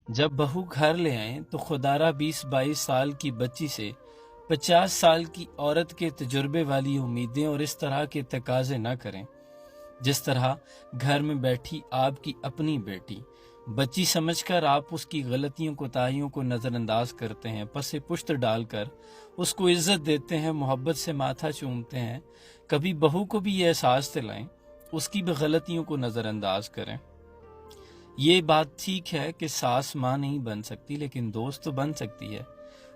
جب بہو گھر لے آئیں تو خدارہ 20-22 سال کی بچی سے 50 سال کی عورت کے تجربے والی امیدیں اور اس طرح کے تقاضے نہ کریں جس طرح گھر میں بیٹھی آپ کی اپنی بیٹی بچی سمجھ کر آپ اس کی غلطیوں کوتاہیوں کو نظر انداز کرتے ہیں، پس پشت ڈال کر اس کو عزت دیتے ہیں، محبت سے ماتھا چومتے ہیں۔ کبھی بہو کو بھی یہ احساس دلائیں، اس کی بھی غلطیوں کو نظر انداز کریں۔ یہ بات ٹھیک ہے کہ ساس ماں نہیں بن سکتی، لیکن دوست تو بن سکتی ہے۔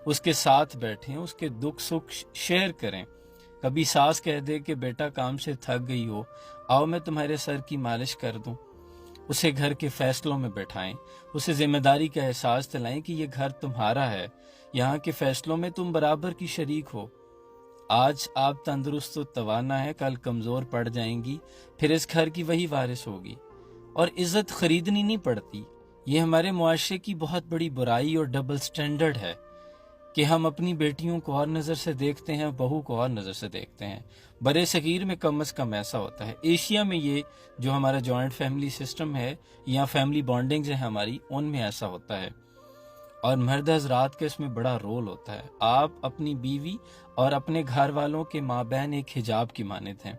اس کے ساتھ بیٹھیں، اس کے دکھ سکھ شیئر کریں۔ کبھی ساس کہہ دے کہ بیٹا کام سے تھک گئی ہو، آؤ میں تمہارے سر کی مالش کر دوں۔ اسے گھر کے فیصلوں میں بٹھائیں، اسے ذمہ داری کا احساس دلائیں کہ یہ گھر تمہارا ہے، یہاں کے فیصلوں میں تم برابر کی شریک ہو۔ آج آپ تندرست و توانا ہے، کل کمزور پڑ جائیں گی، پھر اس گھر کی وہی وارث ہوگی۔ اور عزت خریدنی نہیں پڑتی۔ یہ ہمارے معاشرے کی بہت بڑی برائی اور ڈبل سٹینڈرڈ ہے کہ ہم اپنی بیٹیوں کو اور نظر سے دیکھتے ہیں، بہو کو اور نظر سے دیکھتے ہیں۔ برے صغیر میں کم از کم ایسا ہوتا ہے۔ ایشیا میں یہ جو ہمارا جوائنٹ فیملی سسٹم ہے یا فیملی بانڈنگز ہیں ہماری، ان میں ایسا ہوتا ہے، اور مرد حضرات کا اس میں بڑا رول ہوتا ہے۔ آپ اپنی بیوی اور اپنے گھر والوں کے مابین ایک حجاب کی مانند ہیں۔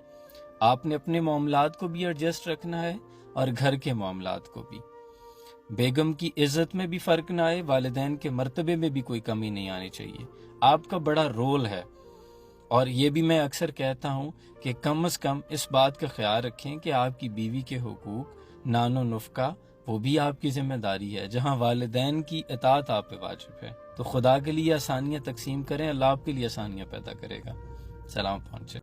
آپ نے اپنے معاملات کو بھی ایڈجسٹ رکھنا ہے اور گھر کے معاملات کو بھی۔ بیگم کی عزت میں بھی فرق نہ آئے، والدین کے مرتبے میں بھی کوئی کمی نہیں آنی چاہیے۔ آپ کا بڑا رول ہے، اور یہ بھی میں اکثر کہتا ہوں کہ کم از کم اس بات کا خیال رکھیں کہ آپ کی بیوی کے حقوق، نان و نفقہ، وہ بھی آپ کی ذمہ داری ہے، جہاں والدین کی اطاعت آپ پہ واجب ہے۔ تو خدا کے لیے آسانیاں تقسیم کریں، اللہ آپ کے لیے آسانیاں پیدا کرے گا۔ سلام پہنچے۔